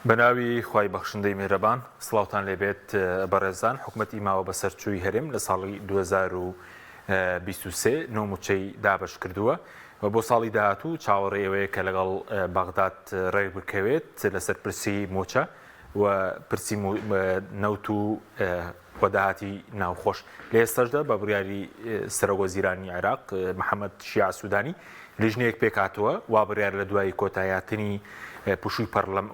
بەناوی خوای بەخشندەی میهرەبان سڵاوتان لێبێت بەڕێزان حکوومەتی ماوە بەسەرچووی هەرێم لە ساڵی 2023 نۆموچەی دابش کردووە و بۆ ساڵی داهاتوو چاوەڕێەوەیە کە لەگەڵ بەغداد ڕێک بکەوێت لەسەر پرسی مۆچە و پرسی نەوت و وەداهاتی ناوخۆش لە ئێستاشدا بە بڕیاری سەرۆگۆزیرانی عێراق محەممەد شیع سوودانی لیژنەیەک پێکاتەوە وا بڕیار لە دوای کۆتاییاتنی پوشووی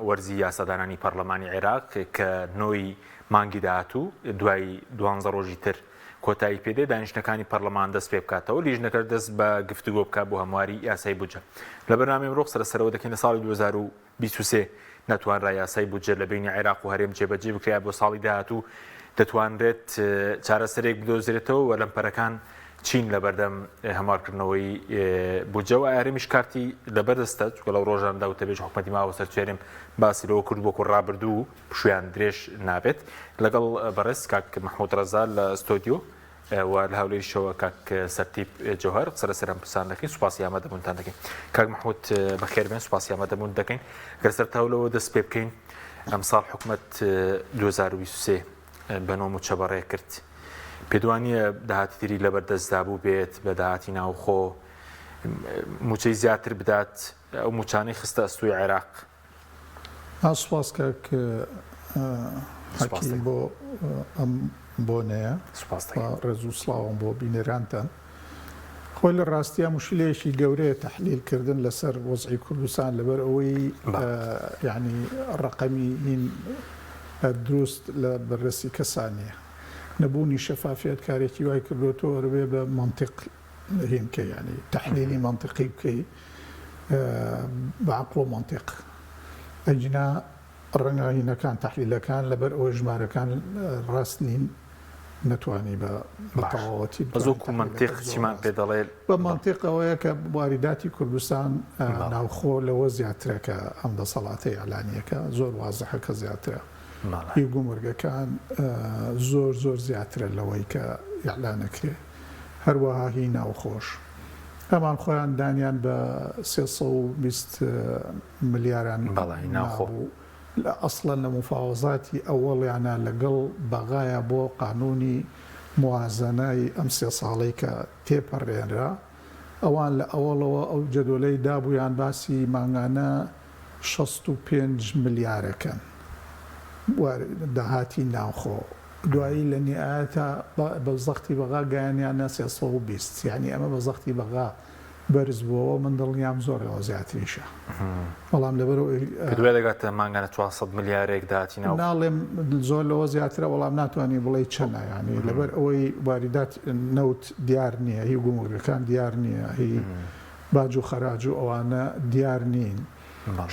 وەرزی یاسادانانی پەرلەمانی عێراق کە نۆی مانگی داهاتوو دوای 12 ڕۆژی تر کۆتایی پێدێ دانیشتەکانی پەرلەمان دەست پێ بکاتەوە لیژنەکە دەست بە گفتوگۆ بکات بۆ هەمواری یاسای بودجە لە بەرنامەی ئەمڕۆ سەرەوە دەکەین لە ساڵی 2023 نەتوانرا یاسای بودجە لە بینی عێراق و هەرێم جێبەجێ بکرێت بۆ ساڵی داهاتوو دەتوانرێت چارەسەرێک بدۆزرێتەوە و لەمپەرەکان چین لە بەردەم هەمارکردنەوەی بودجەوە هەرێمیش کارتی لەبەردەستە چونکە لەو ڕۆژاندا و تەبێت حکومەتی ماوە سەرچێرم باسی لەوە کرد بۆ ڕابردوو پشویان درێژ نابێت لەگەڵ بەڕێز کاک محمود ڕەزا لە ستۆدیۆ و لە هەولێریشەوە کاک سەرتیب جەوهەر سەرسەرم پرسان دەکەین سوپاسی ئامادەبوونتان دەکەین کاک محمود بەخێربێن سوپاسی ئامادەبوون دەکەین گەر سەرتاولەوە دەست پێ بکەین ئەمساڵ حکومەت 2023 بە نۆموچە بەڕێ کرد پێدوانیە داهاتی تری لەبەردەستدا بوو بێت بە داهاتی ناوخۆ موچەی زیاتر بدات ئەو موچانەی خستە ئەستوی عێراق سوپاس کاک حەکیم بۆ ئەم بۆنەیە ڕێز و سڵاوم بۆ بینەرانتان خۆی لە ڕاستیە مشکلەیەکی گەورەیە تەحلیلکردن لەسەر وەزعی کوردستان لەبەر ئەوەی یعنی ڕقەمی هین دروست لە بەررەسی کەسانیە نەبوونی شەفافیت کارێکی وای کردوتەوە ڕوێ بە منطق هێنکە ینی تەحلیلی منطقی بکەی بە عەقڵ و منطق ئەجنا ڕەنگاهینەکان تەحلیلەکان لەبەر ئەوە ژمارەکان ڕاست نین نەتوانی بە تەواوەتی بەزۆک و منطق چیمان پێ دەڵێ بە منطق ئەوەیە کە واریداتی کوردستان ناوخۆ لەوە زیاترە کە ئەم دەسەڵاتەی ئەعلانیەکە زۆر وازەحە کە زیاترە هی گومرگەکان زۆر زۆر زیاترە لەوەی کە ئیعلانەکرێ هەروەها هی ناوخۆش ئەمان خۆیان دانیان بە 320 ملیاران ناوخۆ لە ئەسڵەن لە مفاوەزاتی ئەوەڵیانە لەگەڵ بەغایە بۆ قانونی موازنەی ئەم 3 ساڵەی کە تێپەڕێنرا ئەوان لە ئەوڵەوە ئەو جەدۆلەی دابوویان باسی مانگانە 65 ملیارەکەن داهاتی ناوخۆ دوایی لە نیعایەتە بە زەختی بەغا گەیانیانە 320 یعنی ئەمە بە زەختی بەغا بەرز بووەوە من دڵنیام زۆرەوە زیاتریشە بەڵام لەبەرەوە دەگاتە مانگانە 400 ملیارێک داهاتی ناو ناڵێم زۆر لەوە زیاترە وەڵام ناتوانانی بڵێ چەنە ینی لەبەر ئەوەی واریدات نەوت دیار نییە هی گومرگەکان دیار نییە هی باج و خەراج و ئەوانە دیار نین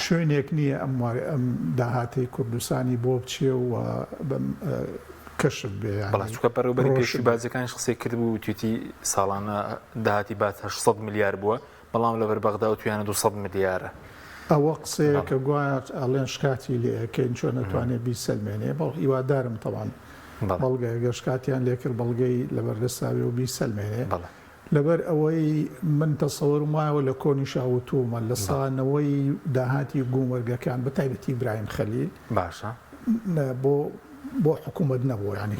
شوێنێک نییە ئەم داهاتی کوردستانی بۆ بچێ و کەشت بێ بەڵچکە بەڕێوەبەری پێشوی بازەکانیش قسەی کردبوو تویتی ساڵانە داهاتی بات 800 ملیار بووە بەڵام لەبەر بەغدا و تویانە 200 ملیارە ئەوە قسەیە کە گوایە ئەڵێن شکاتی لێەکەین چۆن نەتوانێت بیسەلمێنێ بەڵ هیوادارم تەوان بەڵگە گەر شکاتیان لێکرد بەڵگەی لەبەردەستاوی و بیسەلمێنێ لەبەر ئەوەی من تەسەوەرم وایەوە لە کۆنی شاوتومە لە سانەوەی داهاتی گومرگەکان بە تایبەتی ئیبراهیم خەلیل باشە بۆ حکوومەت نەبووە ینی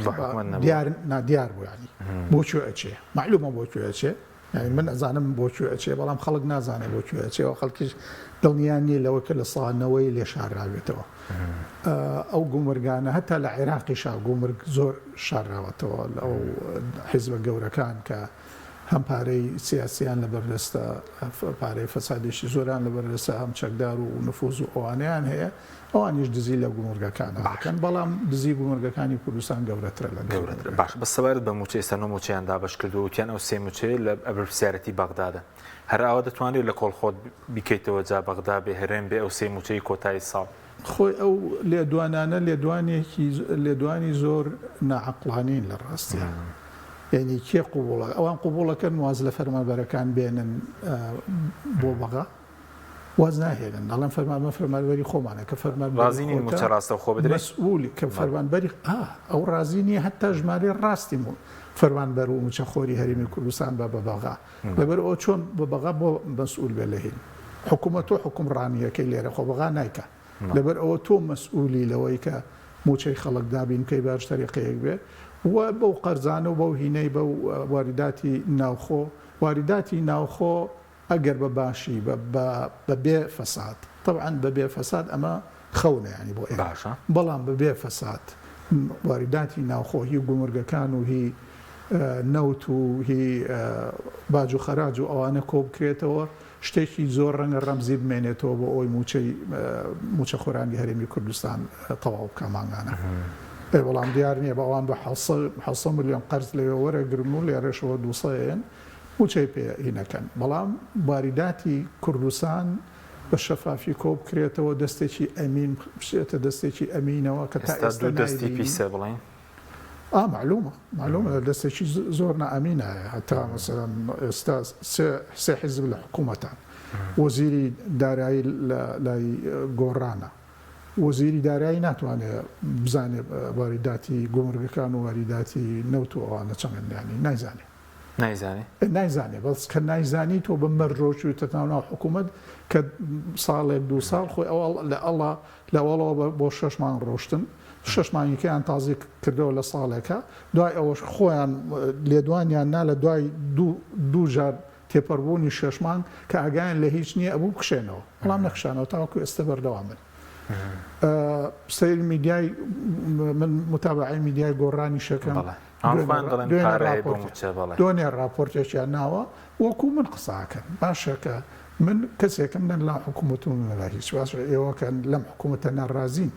دیار بوو ینی بۆکوێ ئەچێ معلومە بۆکوێ ئەچێ یعنی من ئەزانم بۆکوێ ئەچێ بەڵام خەڵک نازانێ بۆکوێ ئەچێەوە خەڵکیش دڵنیان نیە لەوە کە لە سانەوەی لێ شارراوێتەوە ئەو گومرگانە هەتا لە عێراقیشا گومرگ زۆر شارراوەتەوە ئەو حیزبە گەورەکان کە هەم پارەی سیاسیان لەبەردەستە پارەی فەسادێکی زۆران لەبەردەستە هەم چەکدار و نفوز و ئەوانیان هەیە ئەوانیش دزی لە گومرگەکانە دەکەن بەڵام دزی گومرگەکانی کوردستان گەورەترە لە گەورەتر باش بە سەبارەت بە موچەی سەر موچەیان دابش کردو وتیان ئەو سێ موچەیە لە بەرپرسیارەتی بەغدادە هەر ئەوە دەتوانێت لە کۆڵخۆت بیکەیتەوە جا بەغدا بێ هەرێم بێ ئەو سێ موچەی کۆتایی ساڵ خۆی ئەو لێدوانانە لێدوانی زۆر ناعەقڵانین لە ڕاستیە یعنی کێ قوبوڵە ئەوان قوبوڵەکەن واز لە فەرمانبەرەکان بێنن بۆ بەغا واز ناهێنن دەڵێن فەرمانبەری خۆمانە کە فەرمانبەری موچە ڕاستە خۆ بدرێت مەسئولی کە فەرمانبەری ئەو ڕازی نییە هەتا ژمارەی ڕاستی فەرمانبەر و موچەخۆری هەرێمی کوردستان بە بەغا لەبەر ئەو چۆن بە بەغا بۆ مەسئول بێ لە هین حکوومەت و حکومڕانیەکەی لێرە خۆ بەغا نایکە لەبەر ئەوە تۆ مەسئولی لەوەی کە موچەی خەڵک دابین کەی باش تەریقەیەک بێ و بەو قەرزانە و بەو هینەی بە وارداتی ناوخۆ وارداتی ناوخۆ ئەگەر بە باشی بە بێ فەساد طبعا بە بێ فەساد ئەمە خەونە ینی بۆ باشە بەڵام بە بێ فەساد وارداتی ناوخۆ هی گومرگەکان و هی نەوت و هی باج و خەراج و ئەوانە کۆ بکرێتەوە شتێکی زۆر ڕەنگە ڕەمزی بمێنێتەوە بۆ ئەوی موچە خۆرانی هەرێمی کوردستان تەواو بکە مانگانە بەڵام دیار نییە بەوان بە 600 ملیۆن قەرز لەوێ وەرەگرن و لێرەشەوە 200 موچەی پێهینەکەن بەڵام وارداتی کوردستان بە شەفافی کۆ بکرێتەوە دەستێکی ئەمین بشێتە دەستێکی ئەمینەوە کە تا ئێستا دەستی پیسە بڵین معلومە دەستێکی زۆر نائەمینە هەتا مەسەڵەن ئێستا سێ حیزب لە حکوومەتان وەزیری دارایی لای گۆڕانە وەزیری دارایی ناتوانێت بزانێت وارداتی گومرگەکان و وارداتی نەوت و ئەوانە چەندیانی نایزانێ بەس کە نایزانی تۆ بە مەرجۆچوویتە ناو حکوومەت کە ساڵێک 2 ساڵ خۆی لەوەڵەوە بۆ 6 مانگ ڕۆشتن 6 مانگیکەیان تازی کردەوە لە ساڵێکە دوای ئەوەش خۆیان لێدوانیان نا لە دوای دوو جار تێپەڕبوونی 6 مانگ کە ئاگایان لە هیچ نییە ئەبوو بکشێنەوە بەڵام نەخشانەوە تاوەکو ئێستا بەردەوامن سەیر میدیای من متابعی میدیای گۆڕانی شەکەم دوێنێ راپۆرتێکیان ناوە وەکو من قساکەن باشە کە من کەسێکم نەن لا حکوومەتون لە هیچ باشە ئێوەکە لەم حکوومەتە نەڕازین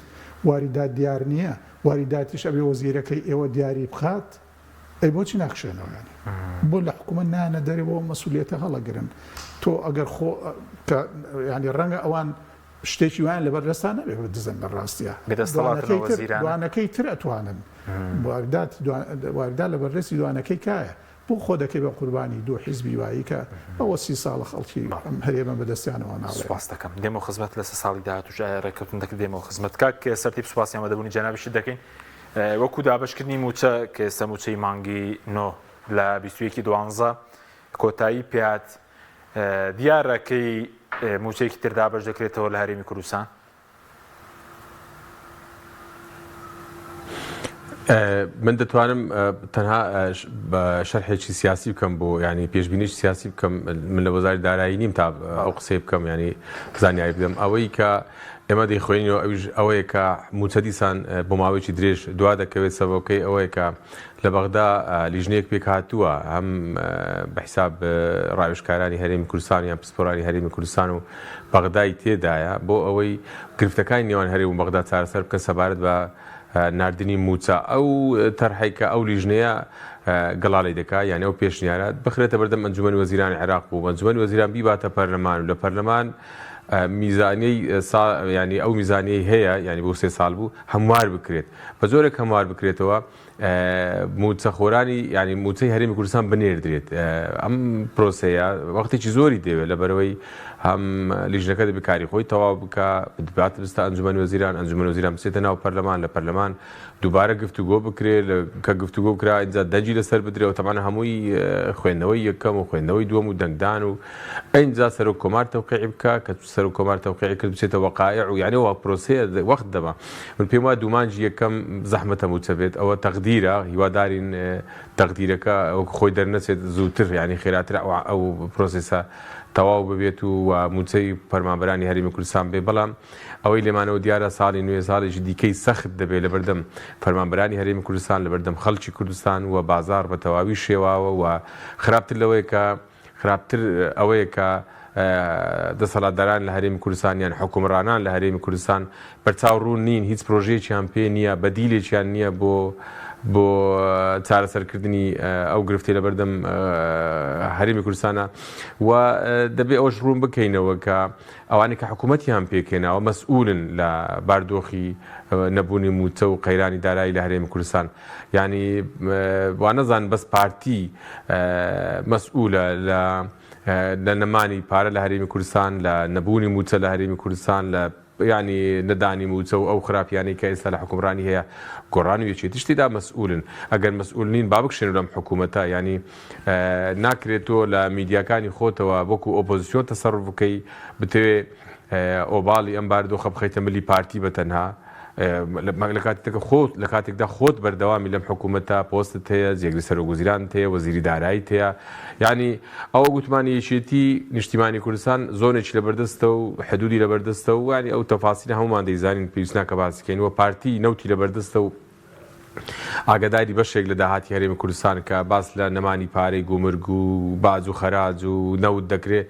واردات دیار نییە وارداتیش ئەبێ وەزیرەکەی ئێوە دیاری بخات ئەی بۆچی ناخشێنەوەیانی بۆ لە حکوومەت نانە دەرەوە مەسئولیەتە هەڵەگرن تۆ ئەگەر ینی ڕەنگە ئەوان شتێکی وایان لەبەر دەستان نەبێ دزن لە ڕاستیە دوانەکەی تر ئەتوانن واردات لە بەررەسی دوانەکەی کایە بۆ خۆ دەکەی بە قوربانی دوو حیزبی وایی کە ئەوە 30 ساڵە خەڵکی هەرێمە بەدەستیانەوە ناڵێ سوپاس دەکەم دێمە خزمەت لە ساڵی داهاتوو ڕێککەوتن دەکرد دێمەوە خزمەت کاک سەرتی سوپاسیان بەدەبوونی جەنابیشت دەکەین وەکو دابشکردنی موچە کە ئێستا موچەی مانگی 9 لە 21/12 کۆتایی پێات دیارەکەی موچەیەکی تر دابش دەکرێتەوە لە هەرێمی کوردستان من دەتوانم تەنها بە شەرحێکی سیاسی بکەم بۆ ینی پێشبینیش سیاسی بکەم من لە وەزاری دارایی نیم تا ئەو قسەی بکەم ینی زانیاری بدەم ئەوەی کە ئێمە دەیخوێنینەوە ئەوەیە کە موچە دیسان بۆ ماوەیەکی درێژ دوا دەکەوێت سەبەکەی ئەوەیە کە لە بەغدا لیژنەیەک پێک هاتووە هەم بەحساب ڕاوێژکارانی هەرێمی کوردستان یان پسپۆرانی هەرێمی کوردستان و بەغدای تێدایە بۆ ئەوەی گرفتەکانی نێوان هەرێم و بەغدا چارەسەر بکەن سەبارەت بە نردنی موچە ئەو تەرحەیکە ئەو لیژنەیە گەڵاڵی دەکات یعنی ئەو پێشنیارە بخرێتە بەردەم ئەنجومەنی وەزیرانی عێراق و ئەنجومەنی وەزیران بیباتە پەرلەمان و لە پەرلەمان میزانەی ینی ئەو میزانەی هەیە ینی بۆ 3 ساڵ بوو هەموار بکرێت بە زۆرێک هەموار بکرێتەوە موچەخۆرانی ینی موچەی هەرێمی کوردستان بنێردرێت ئەم پرۆسەیە وەختێکی زۆری دەوێت لەبەرەوەی هەم لیژنەکە دەبێت کاری خۆی تەواو بکە دەبات بستە ئەنجومەنی وەزیران ئەنجومەنی وەزیران بچێتە ناو پەرلەمان لە پەرلەمان دووبارە گفتوگۆ بکرێت کە گفتوگۆ بکرا ئینجا دەنجی لەسەر بدرێەوە تەمانە هەمووی خوێندنەوەی یەکەم و خوێندنەوەی دووەم و دەنگدان و ئەینجا سەرۆک کۆمار تەوقیعی بکە کە سەرۆک کۆمار تەوقیعی کرد بچێتە وەقایع و یعنی ئەوە پرۆسەیە وەخت دەما من پێم وایە دوومانجی یەکەم زەحمەتە موچە بێت ئەوە تەقدیرە هیوادارین تەقدیرەکە خۆی دەرنەچێت زووتر ینی خێراتر ئەو پرۆسێسە تەواو ببێت و موچەی پەرمانبەرانی هەرێمی کوردستان بێ بەڵام ئەوەی لێمانەوە دیارە ساڵی نوێ ساڵێکی دیکەی سەخت دەبێت لە بەردەم فەرمانبەرانی هەرێمی کوردستان لە بەردەم خەڵکی کوردستان و بازار بە تەواوی شێواوە و خراپتر لەوەیە کە خراپتر ئەوەیە کە دەسەڵاتداران لە هەرێمی کوردستان یان حکومڕانان لە هەرێمی کوردستان بەرچاو ڕوون نین هیچ پرۆژەیەکیان پێ نییە بەدیلێکیان نییە بۆ چارەسەرکردنی ئەو گرفتی لە بەردەم هەرێمی کوردستانە و دەبێت ئەوش ڕوون بکەینەوە کە ئەوانێک کە حکوومەتیان پێکێناوە مەسئولن لە باردۆخی نەبوونی موچە و قەیرانی دارایی لە هەرێمی کوردستان ینی وانەزان بەس پارتی مەسئولە لە نەمانی پارە لە هەرێمی کوردستان لە نەبوونی موچە لە هەرێمی کوردستان لە ینی نەدانی موچە و ئەو خراپیانەی کە ئێستا لە حکومڕانی هەیە گۆڕانی وێچێتی شتیدا مەسئولن ئەگەر مەسئولنین با بکشێن لەم حکوومەتە ینی ناکرێتەوە لە میدیاکانی خۆتەوە وەکو ئۆپۆزیسیۆن تەسەڕف بکەی بتەوێ ئۆباڵی ئەم بارودۆخە بخەیتە ملی پارتی بەتەنها لە کاتێکدا خۆت بەردەوامی لەم حکوومەتە پۆستت هەیە جێگری سەرۆکوەزیران هەیە وەزیری دارایی هەیە یعنی ئەوە گوتمانی یەکێتی نیشتیمانی کوردستان زۆنێکی لەبەردەستە و حدودی لەبەردەستە و ینی ئەو تەفاسیلە هەمومان دەیزانین پێویست ناکە باسیکەینەوە پارتی نەوتی لەبەردەستە و ئاگاداری بەشێک لە داهاتی هەرێمی کوردستان کە باس لە نەمانی پارەی گومرگ و باج و خەراج و نەوت دەکرێت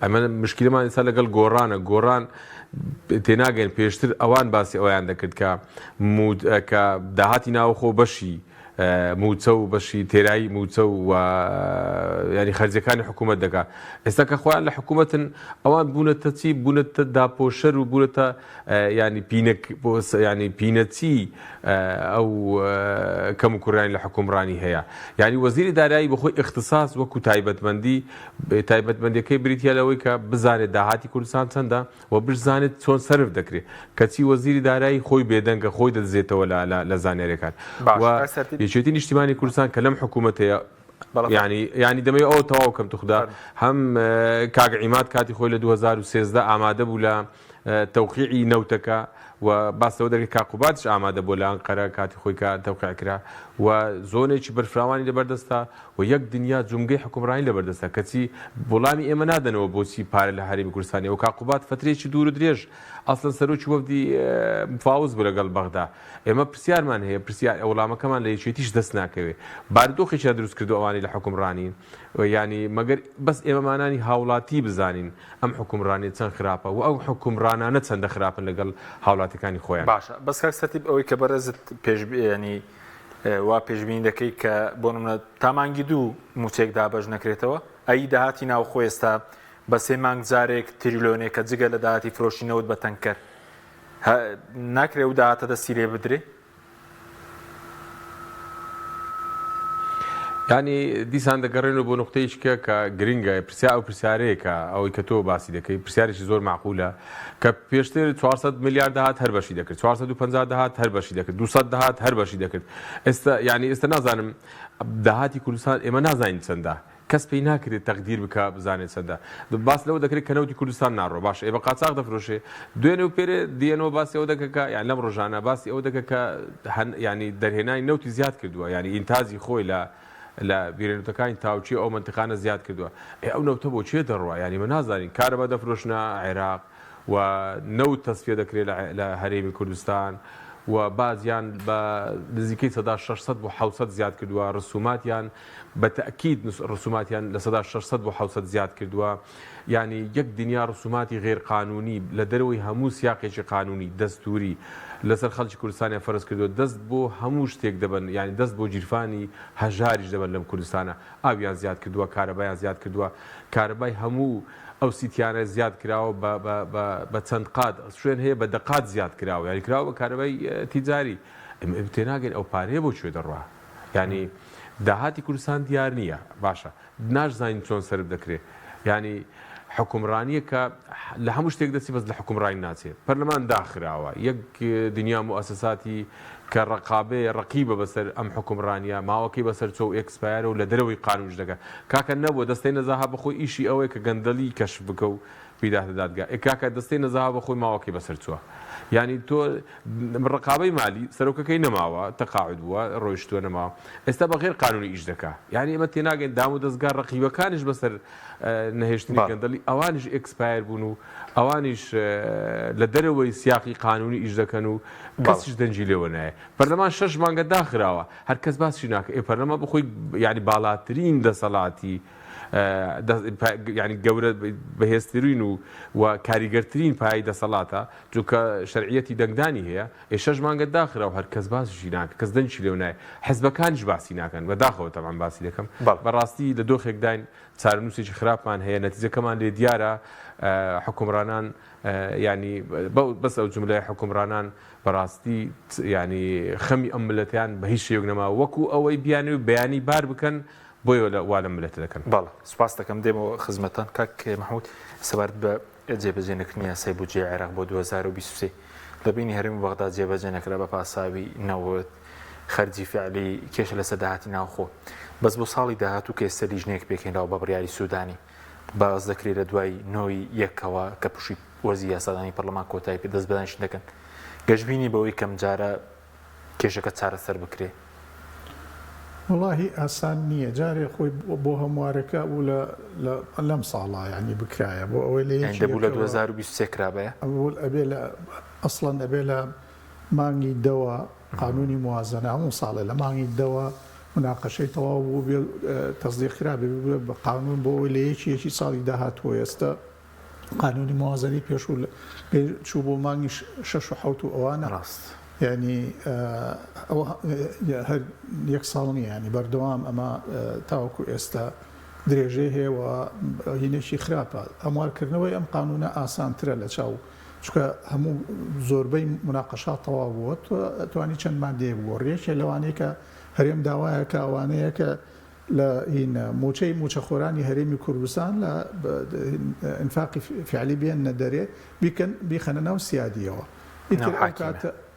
ئەمە مشکلمان ئێستا لەگەڵ گۆڕانە گۆڕان تێناگەن پێشتر ئەوان باسی ئەویان دەکرد کە داهاتی ناوخۆ بەشی موچە و بەشی تێرایی موچە و ینی خەرجەکانی حکوومەت دەکات ئێستا کە خۆیان لە حکوومەتن ئەوان بوونەتە چی بوونەتە داپۆشەر و بوونەتە ینی پینەچی ئەو کەم و کوڕانی لە حکومڕانی هەیە یعنی وەزیری دارایی بەخۆی اختصاص وەکو تایبەتمەندیەکەی بریتە لەوەی کە بزانێت داهاتی کوردستان چەندە و بزانێت چۆن سەرف دەکرێت کەچی وەزیری دارایی خۆی بێدەنگە خۆی دەدزێتەوە لە زانێرەکان یەکێتی نیشتیمانی کوردستان کە لەم حکوومەتەیە ینی دەمەوێت ئەوە تەواو کەم توخدا هەم کاک عیماد کاتی خۆی لە 2013 ئامادە بوو لە تەوقیعی نەوتەکە و باسەوە دەکرێت کاقوباتش ئامادە بۆ لە ئەنقەرە کاتی خۆی کە تەوقیع کرا و زۆنێکی بەرفراوانی لەبەردەستە و یەک دنیا جومگەی حکومڕانی لەبەردەستە کەچی وەڵامی ئێمە نادەنەوە بۆچی پارە لە هەرێمی کوردستانی و کاقوبات فترێکی دوور و درێژ ئەسڵەن سەرۆکی وەفدی مفاوز بوو لەگەڵ بەغدا ئێمە پرسیارمان هەیە پرسیار وەڵامەکەمان لە یەکێتیش دەست ناکەوێت بارودۆخێکیان دروست کردو ئەوانی لە حکومڕانین ینی مەگەر بەس ئێمەمانانی هاوڵاتی بزانین ئەم حکومڕانی چەند خراپە و ئەو حکومڕانانە چەندە خراپن لەگەڵ هاوڵاتەکانی خۆیان باشە بەس کاکسەتیب ئەوەی کە بەرەزت ینی وا پێشبینی دەکەی کە بۆ نمونە تامانگی دوو موچێک دابەش نەکرێتەوە ئەی داهاتی ناوخۆ ئێستا بە 3 مانگ جارێک تریلیۆنێک کە جگە لە داهاتی فرۆشینەوت بە تەنکەر ناکرێ و داهاتە دەستی لێ بدرێ ینی دیسان دەگەڕێنەوە بۆ نقطەیەکە کە گرنگە پرسیار ئەو پرسیارەیەکە ئەوەی کە تۆ باسی دەکەی پرسیارێکی زۆر معقولە کە پێشتر 400 میلیارد داهات هەر بەشی دەکرد 450 داهات هەر بەشی دەکرد 200 داهات هەر بەشی دەکرد ئێستا ینی ئێستا نازانم داهاتی کوردستان ئێمە نازانین چەندە کەس پێی ناکرێت تەقدیر بکە بزانێت چەندە باس لەوە دەکرێت کە نەوتی کوردستان ناڕۆ باش ئێ بە قاچاق دەفرۆشێ دوێنێ و پێرێ دیێنەوە باسی ئەوە دەکە یان لەم ڕۆژانە باسی ئەوە دەکە کە ینی دەرهێنانی نەوتی زیاد کردووە ینی ئینتازی خۆی لە بیرێنوتەکانی تاوچی ئەو منتیقانە زیاد کردووە ئەو نەوتە بۆ چێ دەڕوە ینی من نازانین کارەبا دەفرۆشنە عێراق و نەوت تەسفیە دەکرێت لە هەرێمی کوردستان و بازیان بە نزیکەی 600 بۆ 700 زیاد کردووە ڕسوماتیان بە تەکید ڕسوماتیان لە 600 بۆ 700 زیاد کردووە ینی یەک دنیا ڕسوماتی غێرقانونی لە دەرەوەی هەموو سیاقێکی قانونی دەستوری لەسەر خەڵکی کوردستانی فەرز کردو دەست بۆ هەموو شتێک دەبن ینی دەست بۆ گیرفانی هەژاریش دەبن لەم کوردستانە ئاویان زیاد کردووە کارەبایان زیاد کردووە کارەبای هەموو ئەو سیتیانە زیاد کراوە بە چەند قات شوێن هەیە بە دەقات زیاد کراوە ینی کراوە بە کارەبای تیجاری تێناگەن ئەو پارەیە بۆ کوێ دەڕوا ینی داهاتی کوردستان دیار نییە باشە ناشزانین چۆن سەرف دەکرێت ینی حکومڕانیە کە لە هەموو شتێک دەستی بەس لە حکومڕانی ناچێت پەرلەمان داخراوە یەک دنیا موسساتی کە ڕقیبە بەسەر ئەم حکومڕانیە ماوەکەی بەسەر چۆ ئێکسپایرە و لە دەرەوەی قانونش دەکات کاکە نەبووە دەستەی نەزاها بەخۆی ئیشی ئەوەیە کە گەندەلی کەشف بکە و پیداهاتە دادگا کاکە دەستەی نەزاها بەخۆی ماوەکەی بەسەر چووە ینی تۆ ڕقابەی مالی سەرۆکەکەی نەماوە تەقاعد بووە ڕۆیشتووە نەماوە ئێستا بەغێر قانونی ئیش دەکا یعنی ئێمە تێناگەین دام و دەستگار ڕقیبەکانیش بەسەر نەهێشتنی گەندەلی ئەوانیش ئێکسپایر بوون و ئەوانیش لە دەرەوەی سیاقی قانونی ئیش دەکەن و کەسیش دەنجی لێوە نایە پەرلەمان 6 مانگە داخراوە هەر کەس باسی ناکە پەرلەمان بخۆی ینی باڵاترین دەسەڵاتی ینی گەورە بەهێزترین و کاریگەرترین پایی دەسەڵاتە چونکە شەرعیەتی دەنگدانی هەیە 6 مانگە داخراوە هەر کەس باسیشی ناکە کەس دەنجی لێو نایە حزبەکانیش باسی ناکەن بەداخەوە تەمان باسی دەکەم بەڕاستی لە دۆخێک داین چارەنووسێکی خراپمان هەیە نەتیجەکەمان لێ دیارە حکومڕانان ینی بەس ئەو جملەی حکومڕانان بەڕاستی ینی خەمی ئەم ملەتیان بە هیچ شێوەک نەما وەکو ئەوەی بیانێ و بەیانی بار بکەن بۆیە وا لە ملەت دەکەن بەڵێ سوپاس دەکەم دێمەوە خزمەتان کاک مەحموود سەبارەت بە جێبەجێنەکردنی یاسای بودجێ عێراق بۆ 2023 لە بینی هەرێمی بەغدا جێبەجێ نەکرا بە پاساوی نەوت خەرجی فعلی کێشە لە سەداهاتی ناوخۆ بەس بۆ ساڵی داهاتوو کە ئێستا لیژنەیەک پێکەینراوە بە بڕیاری سوودانی باز دەکرێت لە دوای نۆی یەکەوە کە پشی وەرزی یاسادانی پەرلەمان کۆتایی پێ دەست بەدانیشتن دەکەن گەشتبینی بەوەی کەم جارە کێشەکە چارەسەر بکرێ والله ئاسان نییە جارێ خۆی بۆ هەموارەکە و لەم ساڵە ینی بکرایە بۆ ئەوەی لە دەبوو لە 2023 کرابەیە ئەبێ لە ئەسڵەن ئەبێ لە مانگی دەوە قانونی موازنە هەموو ساڵێ لە مانگی دەوە مناقەشەی تەواو بوو بێ تەصدیقرا بێ بە قانون بۆ ئەوەی لە یەکێکی ساڵی داهاتوە ئێستا قانونی موازنەی پێشوو چوو بۆ مانگی 6 و 7 و ئەوانە ڕاست ینی هەر یەک ساڵ نیە ینی بەردەوام ئەمە تاوەکو ئێستا درێژەی هەیە و هینێکی خراپە ئەموارکردنەوەی ئەم قانونە ئاسانترە لە چاو چکە هەموو زۆربەی مناقەشات تەواو بووە توانی چەند مادێ بوو ڕێکێ لەوانەیە کە هەرێم داوایە کە ئەوانەیە کە لە موچەی موچەخۆرانی هەرێمی کوردستان لە ئینفاقی فعلی بێنە دەرێ بیخەنە ناو سیادیەوە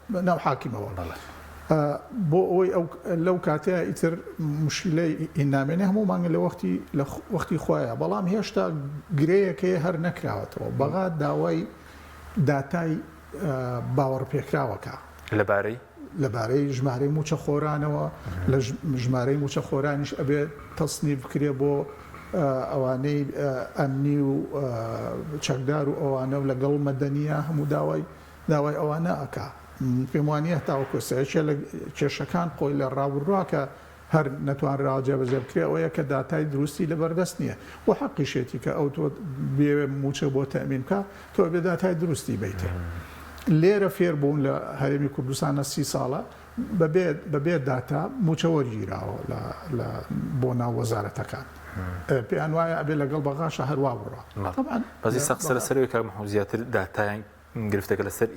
ناو حاکیمەوە بۆ ئەوەی لەو کاتەیە ئیتر مشکلەی ئینامێنێ هەموو مانگە لە وەختی خۆیە بەڵام هێشتا گرەیەکەی هەر نەکراوەتەوە بەغا داوای داتای باوەڕپێکراوەکە لەبارەی ژمارەی موچەخۆرانەوە لە ژمارەی موچەخۆرانیش ئەبێ تەسنیف بکرێ بۆ ئەوانەی ئەمنی و چەکدار و ئەوانە و لەگەڵ مەدەنیە هەموو داوای ئەوانە ئەکا پێم وانیە تاوەکوسەیەکێ لە کێشەکان قۆی لە ڕاوڕواکە هەر نەتوانراوە جێبەجێ بکرێ ئەوەیە کە داتای دروستی لەبەردەست نییە و حەقیشێتی کە ئەو تۆ بێ موچە بۆ تەمین بکە تۆ بێ داتای دروستی بیتێ لێرە فێر بوون لە هەرێمی کوردستانە 30 ساڵە بەبێ داتا موچە وەرگیراوە بۆ ناو وەزارەتەکان پێیان وایە ئەبێ لەگەڵ بەغاشە هەروە بڕە بەزی سەقسە لەسەرەوەی کە زیاتر داتایان گرفتەکە لەسەر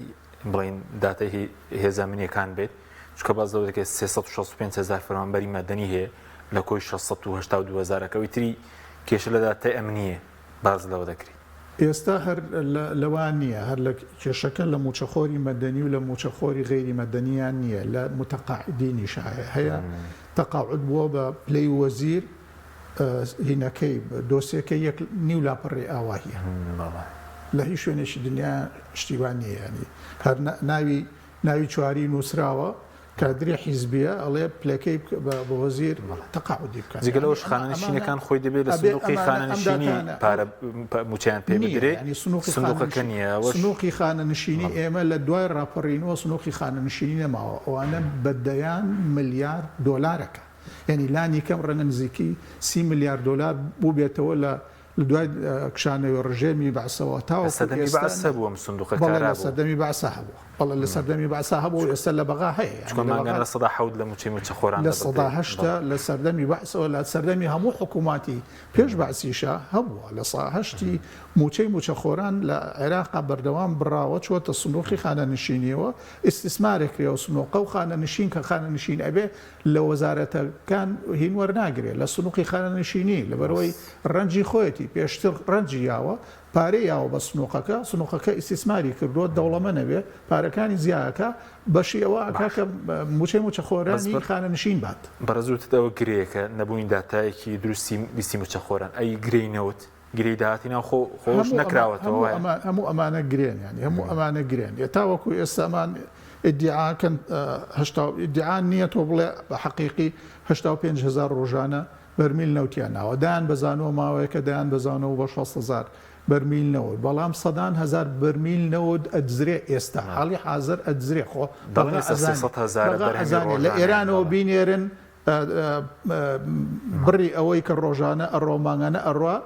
بڵین داتای هێزانمنیەکان بێت چکە باز لەوە دەکەێت 365,000 فەرمانبەری مادەنی هەیە لە کۆی 682,000ەکەوی تری کێشە لە داتای ئەمنیە باز لەوە دەکری ئێستا هەر لەوان نییە هەر لە کێشەکە لە موچەخۆری مەدەنی و لە موچەخۆری غێری مەدەنیان نییە لە متەقاعدینیش هەیە تەقاعد بووە بە پلەی وەزیر هینەکەی دۆسیەکە 1.5 لاپەڕی ئاواهیە لە هیچ شوێنێکی دنیا شتیوان نییە ینی هەر ناوی چواری نووسراوە کادرێ حیزبیە ئەڵێ پلەکەی بە وەزیر تەقاعودی بکات جگە لەوەش خانەنشینەکان خۆی دەبێت لە سندوقی خانەنشینی پارە موچیان پێ بدرێت سندوقەکە نییە سنووقی خانەنشینی ئێمە لە دوای ڕاپەڕینەوە سنووقی خانەنشینی نەماوە ئەوانە بەدەیان ملیار دۆلارەکە یعنی لانی کەم ڕەنگە نزیکی 30 میلیارد دلار بوو بێتەوە لە دوای کشانەوە ڕژێمی بەعسەوە تاوە سەردەمی بەعسە بووە سندوقە کارا سەردەمی بەعسە هەبوو بەڵێ لە سەردەمی بەعسە هەبوو ئێستا لە بەغا هەیە چۆنمانگەن لە 100 لە موچەی موچەخۆران لە 100 لە سەردەمی بەعسەوە لە سەردەمی هەموو حکووماتی پێش بەعسیشە هەبووە لە 100 موچەی موچەخۆران لە عێراقا بەردەوام بڕاوە چۆتە سندوقی خانەنشینیەوە ئیسtismarێکرێەوە سنووقە و خانەنشین کە خانەنشین ئەبێ لە وەزارەتەکان هین وەرناگرێت لە سنووقی خانەنشینی لەبەرەوەی ڕەنجی خۆیەتی پێشتر ڕەنجی یاوە پارەی یاوە بە سنووقەکە ئیسtismاری کردووە دەوڵەمە نەبێ پارەکانی زیاکە بەشی ئەوە ئەکا کە موچەی موچەخۆرانی خانەنشین بات بەڕزوتەوە گرەیەکە نەبووین داتایەکی دروستی بیستی موچەخۆران ئەی گرینەوت گرەی داهاتینا خۆش نەکراوەتەوە هەموو ئەمانە گرێن ینی هەموو ئەمانە گرێن تاوەکو ئێستامان ئیدعاکەن ئیدعان نییە تۆ بڵێ بە حەقیقی 85,000 ڕۆژانە بەرمیل نەوتیان ناوە دایان بەزانەوە ماوەیە کە دایان بەزانەوە بە 6,000 بەرمیل نەوت بەڵام 100,000 بەرمیل نەوت ئەدزرێ ئێستا حاڵی حاضر ئەدزرێ خۆ لە ئێرانەوە بینێرن بڕی ئەوەی کە ڕۆژانە ئەڕۆمانگانە ئەڕوا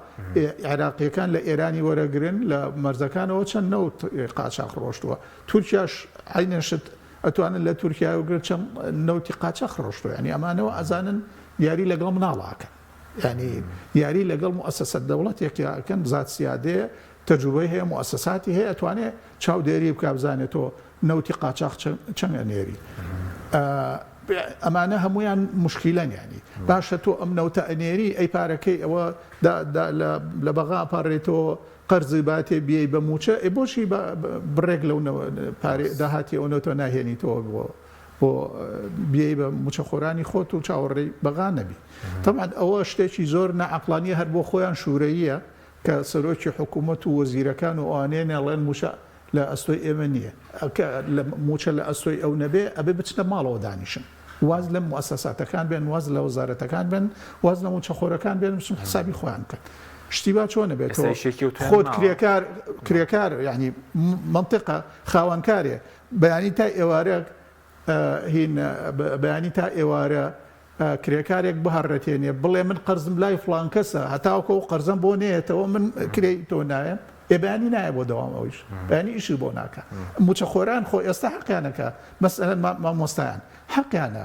عێراقیەکان لە ئێرانی وەرەگرن لە مەرزەکانەوە چەند نەوت قاچاق ڕۆشتووە تورکیاش عینەشت ئەتوانن لە تورکیا وگرن چەند نەوتی قاچاق ڕۆشتووە ینی ئەمانەوە ئەزانن یاری لەگەڵ مناڵاکەن ینی یاری لەگەڵ مؤسسە دەوڵەتێکیکەن زات سیادەیە تەجروبەی هەیە مؤسساتی هەیە ئەتوانێت چاودێری بکە بزانێتەوە نەوتی قاچاق چەند ئەنێری ئەمانە هەمویان مشکیلەن ینی باشە تۆ ئەم نەوتە ئەنێری ئەی پارەکەی ئەوە لە بەغا پارڕێتەوە قەرزی باتێ بیەی بە موچە بۆچی بڕێک لەو داهاتی ئەو نەوتە ناهێنیتەوە بۆ بیەی بە موچەخۆرانی خۆت و چاوەڕێی بەغا نەبی تەمان ئەوە شتێکی زۆر نەعەقلانیە هەر بۆ خۆیان شوورەیە کە سەرۆکی حکوومەت و وەزیرەکان و ئەوانەیە نێڵێن موچە لە ئەستۆی ئێمە نییە لە موچە لە ئەستۆی ئەو نەبێ ئەبێ بچنە ماڵەوە دانیشن واز لە مؤسساتەکان بێن واز لە وەزارەتەکان بن واز لە موچەخۆرەکان بێن بچن حسابی خۆیان بکەن شتی با چۆنە بێتەوە خۆت کرێکار ینی منطقە خاوەنکارێ بەیانی تا ئێوارە هین بەیانی تا ئێوارە کرێکارێک بهڕەتێنێ بڵێ من قەرزم لای فڵان کەسە هەتاوکە و قەرزم بۆ نێتەوە من کرێی تۆ نایە ئێبیانی نایە بۆ دەوام ئەویش بەیانی ئیشی بۆ ناکە موچەخۆران خۆ ئێستا حەقیانەکە مەسەلەن مامۆستایان حەقیانە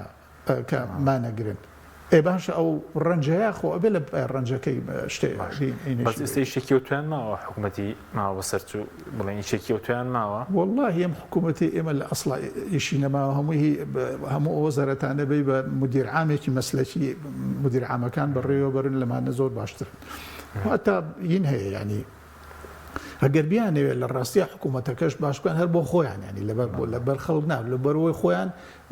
کە مانەگرن ئێ باشە ئەو ڕەنجەیە خۆ ئەبێ لە ڕەنجەکەی شتێ ئێستا شتێکی تویان ماوە حکوومەتی ماوە سەرچوو بڵێنی شتێکی تویان ماوە والله ئێم حکوومەتی ئێمە لە ئەسڵ ئیشی نەماوە هەموو ئەوە زەرەتانە بێ بە مدیر عامێکی مەسلەکی مدیر عامەکان بەڕێوە بەرن لەمانە زۆر باشتر هەتا این هەیە ینی ئەگەر بیانەوێت لە ڕاستیە حکوومەتەکەش باشکوان هەر بۆ خۆیان ینی لەبەر خەڵک ناب لە بەرەوەی خۆیان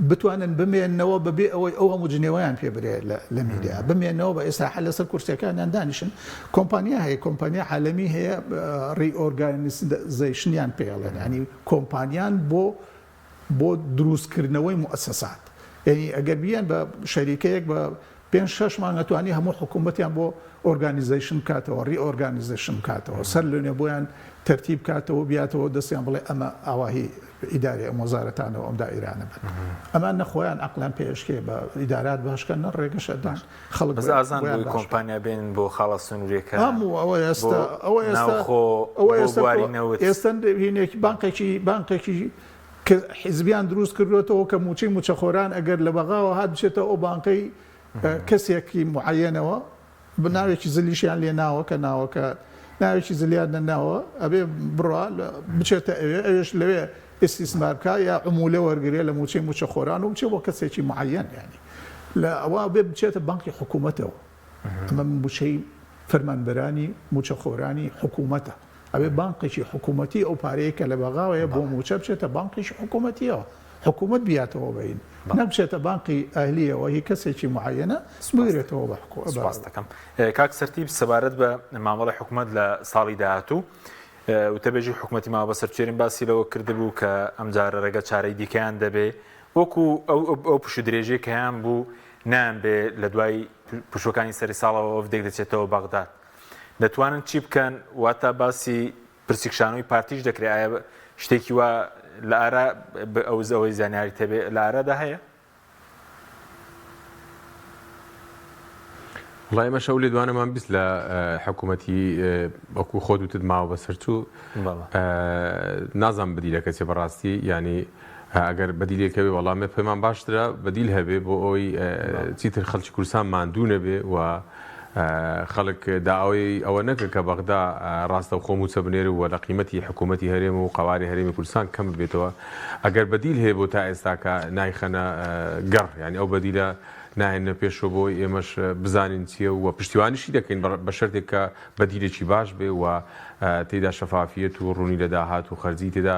بتوانن بمێنەوە بەبێ ئەوەی ئەو هەموو جنێوەیان پێ برێ لە میدیا بمێنەوە بە ئێستا لەسەر کورسەکانیان دانیشن کۆمپانیا هەیە کۆمپانیا عالەمی هەیە ڕیئۆرگانیزیشنیان پێڵێن ینی کۆمپانیان بۆ دروستکردنەوەی مؤسسات یعنی ئەگەر بیان بە شەریکەیەک بە 5-6 مانگ ئەتوانی هەموو حکوومەتیان بۆ ئۆرگانیزیشن کاتەوە ڕیئۆرگانیزیشن کاتەوە سەر لەنێ بۆیان تەرتیب کاتەوە بیاتەوە دەستیان بڵێ ئەمە ئاواهی ئیداری ئەم وەزارەتانەوە ئەم دائیرانە بن ئەمان نەخۆیان عەقلان پێشکێ بە ئیدارات باشکەن نە ڕێگەشەدان خەڵک بەس ئازان بۆی کۆمپانیا بێن بۆ خاڵە سنوورێکە هەموو ئەوە ئێستا هینێکی بانقێکی کە حیزبیان دروست کردوێتەوە کە موچەی موچەخۆران ئەگەر لە بەغاوە هات بچێتەوە ئەو بانقەی کەسێکی معەنەوە بناوێکی زلیشیان لێ ناوە کە ناوەکە ناوێکی زلیان نەناوە ئەبێ بڕوا بچێتە ئەوێش لەوێ ئیسیسمار بکە یا عمولە وەرگێ لە موچەی موچەخۆران و بچێ بۆ کەسێکی معەن ینی لە ئەوە بێ بچێتە بانقی حکوومەتەوە ئەمە موچەی فەرمانبەرانی موچەخۆرانی حکوومەتە ئەوێ بانقێکی حکوومەتی ئەو پارەیە کە لە بەغاوەیە بۆ موچە بچێتە بانقیش حکوومەتیەوە حکوومەت بیاتەوە بین نەبچێتە بانقی ئەهلیەوە هی کەسێکی معەنە بگرێتەوە بە سپاس دەکەم کاک سەرتیب سەبارەت بە مامەڵی حکوومەت لە ساڵی داهاتوو وتەبێژی حکوومەتی ماوە بەسەرچێرین باسی لەوە کردبوو کە ئەم جارە ڕێگە چارەی دیکەیان دەبێ وەکو ئەو پشت و درێژەیە کەیان بوو نامبێ لە دوای پشوەکانی سەری ساڵەوە ئەوەندێک دەچێتەوە بەغداد دەتوانن چی بکەن واتە باسی پرسیکشانەوەی پارتیش دەکرێت ئایا شتێکی وە لە ئارا ئەوەی زانیاری تەبێ لە ئارادا هەیە؟ وڵای ئێمە شەو لێدوانەمان بیست لە حکوومەتی وەکو خۆت وتت ماوە بەسەرچوو نازانم بدیلە کەسێ بەڕاستی ینی ئەگەر بەدیلێکەوێ وەڵامێ پەیمان باشترە بەدیل هەبێ بۆ ئەوەی چیتر خەڵکی کوردستان ماندوو نەبێ و خەڵک داوای ئەوە نەکە کە بەغدا ڕاستە و خۆم و چە بنێر و لە قیمەتی حکوومەتی هەرێم و قواری هەرێمی کوردستان کەم بێتەوە ئەگەر بەدیل هەیە بۆ تا ئێستاکە نایخەنە گەڕ ینی ئەو بەدیلە ناهێنە پێشەوە بۆی ئێمەش بزانین چییە و پشتیوانیشی دەکەین بە شەرتێک کە بەدیلێکی باش بێ و تێدا شەفافیەت و ڕوونی لە داهات و خەرجی تێدا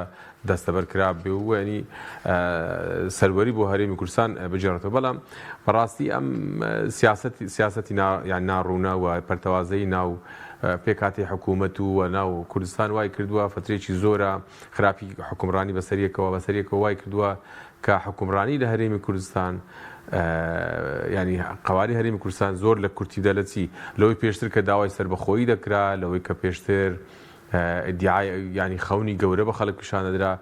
دەستەبەر کراب بێ و ینی سەروەری بۆ هەرێمی کوردستان بجێڕێتەوە بەڵام بەڕاستی ئەم سیاسەتی ناڕوونە و پەرتەوازەی ناو پێکاتی حکوومەت و ناو کوردستان وای کردووە فترێکی زۆرە خراپی حکومڕانی بەسەریەکەوە وای کردووە کە حکومڕانی لە هەرێمی کوردستان ینی قواری هەرێمی کوردستان زۆر لە کورتی دەلەچی لەوەی پێشتر کە داوای سربەخۆیی دەکرا لەوەی کە پێشتر ئیدعای ینی خەونی گەورە بە خەڵک پیشانەدرا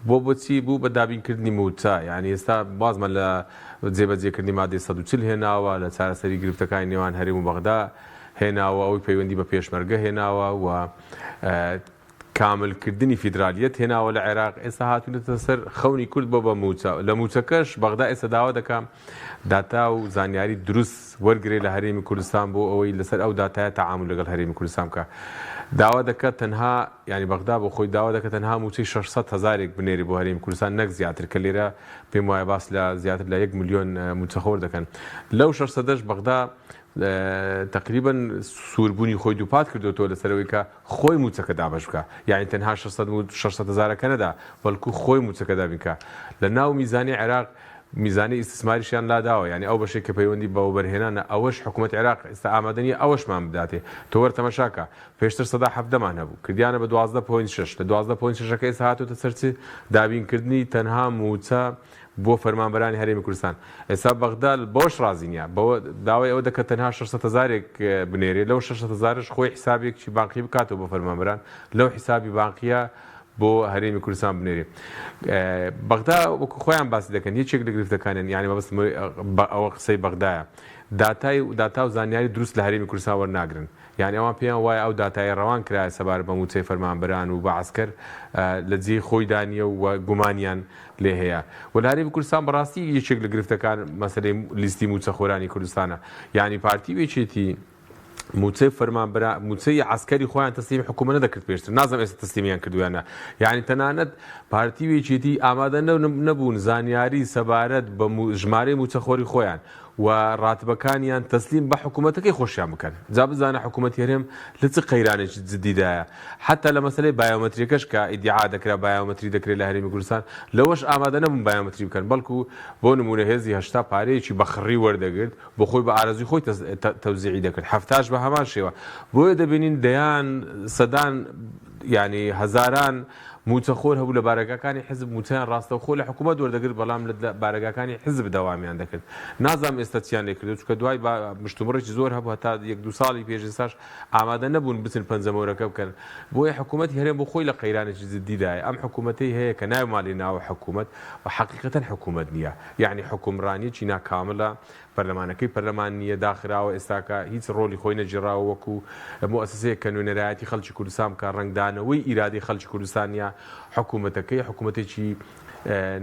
بۆچی بوو بە دابینکردنی موچە یعنی ئێستا بازمە لە جێبەجێکردنی مادەی 140 هێناوە لە چارەسەری گرفتەکانی نێوان هەرێم و بەغدا هێناوە ئەوەی پەیوەندی بە پێشمەرگە هێناوە و کاملکردنی فیدرالیەت هێناوە لە عێراق ئێستا هاتوونەتە سەر خەونی کورد بۆ بە موچە لە موچەکەش بەغدا ئێستا داوا دەکەم داتا و زانیاری دروست وەرگێ لە هەرێمی کوردستان بۆ ئەوەی لەسەر ئەو داتایە تەعامل لەگەڵ هەرێمی کوردستان بکە داوا دەکات تەنها ینی بەغدا بۆ خۆی داوا دەکات تەنها موچەی 600,000 بنێری بۆ هەرێمی کوردستان نەک زیاتر کە لێرە پێم وایە باس لە زیاتر لە 1 ملیۆن موچەخۆر دەکەن لەو 600 بەغدا تقریبا سووربوونی خۆی دووپات کردوەوە لەسەرەوەی کە خۆی موچەکە دابش بکە یعنی تەنها 600,000 کەنەدا بەڵکو خۆی موچەکە دابینکە لە ناو میزانی عێراق میزانی ئیسtismاریشیان لاداوە یعنی ئەو بەشێک کە پەیوەندی بەوە بەرهێنانە ئەوەش حکوومەت عێراق ئێستا ئامادەنیە ئەوەشمان بداتێ تۆ وەرە تەماشاکە پێشتر 17 هەبوو کردیانە بە 12.6 لە 12.6ەکە ئێستا هاتوتە سەرچ دابینکردنی تەنها موچە بۆ فەرمانبەرانی هەرێمی کوردستان ئێستا بەغدا بۆش رازی نییە بەوە داوای ئەوە دەکە تەنها 600,000 بنێرێ لەو 600,000ش خۆی حسابێکی بانقی بکاتەوە بۆ فەرمانبەران لەو حسابی بانقیە بۆ هەرێمی کوردستان بنێرێ بەغدا وەکو خۆیان باسی دەکەن یەکێک لە گرفتەکانیان یعنی مەبەست ئەوە قسەی بەغدایە داتا و زانیاری دروست لە هەرێمی کوردستان وەرناگرن یعنی ئەوان پێیان وایە ئەو داتای ڕەوان کرایە سەبارە بە موچەی فەرمانبەران و بە عەسکەر لە جێی خۆی دانیە و گومانیان لێ هەیە و لە هەرێمی کوردستان بەڕاستی یەکێک لە گرفتەکان مەسەلەی لیستی موچەخۆرانی کوردستانە یعنی پارتی وێچێتی موچەی فەرمانبەران موچەی عەسکەری خۆیان تەسلیمی حکوومەت نەدەکرد پێشتر نازانم ئێستا تەسلیمیان کردویانە یعنی تەنانەت پارتی وێچێتی ئامادە نەبوون زانیاری سەبارەت بە ژمارەی موچەخۆری خۆیان و ڕاتبەکانیان تەسلیم بە حکوومەتەکەی خۆشیان بکەن جا بزانە حکوومەت هەرێم لە چ قەیرانێکی جدیدایە حتا لە مەسەلەی بایۆمەتریەکەش کە ئیدعا دەکرا بایۆمەتری دەکرێت لە هەرێمی کوردستان لەوەش ئامادە نەبوون بایۆمەتری بکەن بەڵکو بۆ نمونە هێزی هەشتا پارەیەکی بەخڕی وەردەگرت بۆ خۆی بە ئارەزوی خۆی تەوزیعی دەکرد هەفتاش بە هەمان شێوە بۆیە دەبینین دەیان سەدان ینی هەزاران موچەخۆر هەبوو لە بارگاکانی حزب موچیان ڕاستەوخۆ لە حکوومەت وەردەگرت بەڵام لە بارگاکانی حزب دەوامیان دەکرد نازانم ئێستا چیان لێ کردو چکە دوای مشتومڕێکی زۆر هەبوو هەتا 1-2 ساڵی پێشساش ئامادە نەبوون بچن پەنجەمەوەرەکە بکەن بۆیە حکوومەتی هەرێم بۆ خۆی لە قەیرانێکی جدیدایە ئەم حکوومەتەی هەیە کە ناوماڵی ناوە حکوومەت و حەقیقەتەن حکوومەت نییە یعنی حکومڕانیەکی ناکاملە پەرلەمانەکەی پەرلەمان نییە داخراوە ئێستاکە هیچ ڕۆلی خۆی نەجێڕاوە وەکو مؤسسەیەک کە نوێنەرایەتی خەڵکی کوردستان بکە ڕنگدانەوەی ئیرادەی خەڵکی کوردستانیە حکوومەتەکەی حکوومەتێکی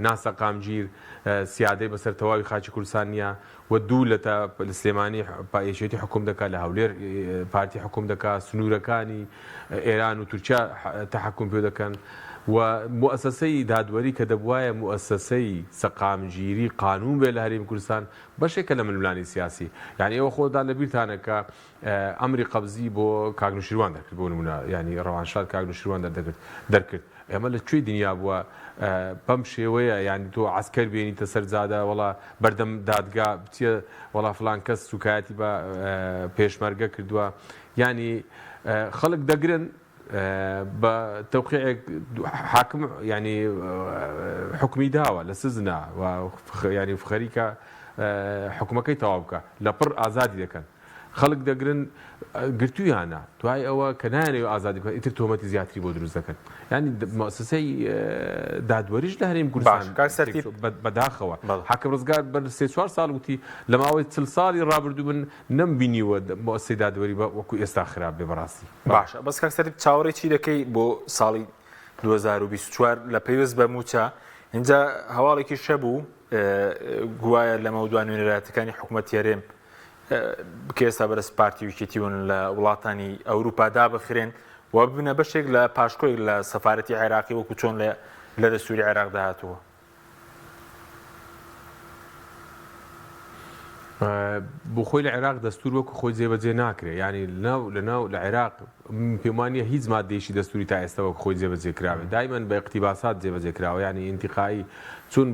ناسەقامگیر سیادەی بەسەر تەواوی خاچی کوردستانیە و دوو لە سلێمانی پایەشێتی حکوم دەکات لە هەولێر پارتی حکوم دەکات سنوورەکانی ئێران و تورکیا تەحەکوم پێ دەکەن و مؤسسەی دادوەری کە دەبوایە مؤسسەی سەقامگیری قانون بێ لە هەرێمی کوردستان بەشێکە لە ململانی سیاسی یعنی ئەوە خۆدا لە بیرتانە کە ئەمری قەبزی بۆ کاگنوشیروان دەکرد بۆ نمونە ینی ڕەوانشاد کاگنوشیروان دەرکرد ئێمە لە کوێی دنیا بووە بەم شێوەیە ینی تۆ عەسکەر بێنیتە سەر جادە وڵا بەردەم دادگا بچێ وڵا فڵان کەس سوکایەتی بە پێشمەرگە کردووە ینی خەڵک دەگرن بە تەوقیعێک حاکم ینی حکمی داوە لە سزنە و ینی خەریکە حکومەکەی تەواو بکە لە پڕ ئازادی دەکەن خەڵک دەگرن گرتویانە دوای ئەوە کە نایەنەوە ئازادی بکەن ئیتر تۆمەتی زیاتری بۆ دروست دەکەن ینی مؤسسەی دادوەریش لە هەرێمی کوردستان بەداخەوە حاکم ڕزگار بە 3-4 ساڵ وتی لە ماوەی 40 ساڵی ڕابردوو من نەمبینیوە مؤسسەی دادوەری وەکو ئێستا خراپ بێ بەڕاستی باشە بەس کاکسەری چاوەڕێکی دەکەی بۆ ساڵی 2024 لە پێویست بە موچە اینجا هەواڵێکی شەبوو گوایە لە مەودوان نوێنەرایەتەکانی حکوومەتی هەرێم کە ئێستا بەرز پارتی ویکێتیون لە وڵاتانی ئەوروپادا بخرێن و ببنە بەشێک لە پاشکۆی لە سەفارەتی عێراقی وەکو چۆن لە دەستوری عێراق داهاتووە بۆ خۆی لە عێراق دەستور وەکو خۆی جێبەجێ ناکرێت ینی لەناو لە عێراق پێمانە هیچ مادەیەشی دەستوری تا ئێستا وەکو خۆی جێبەجێ کراوێت دایمەن بە اقتیباسات جێبەجێ کراوە ینی ئینتیقایی چون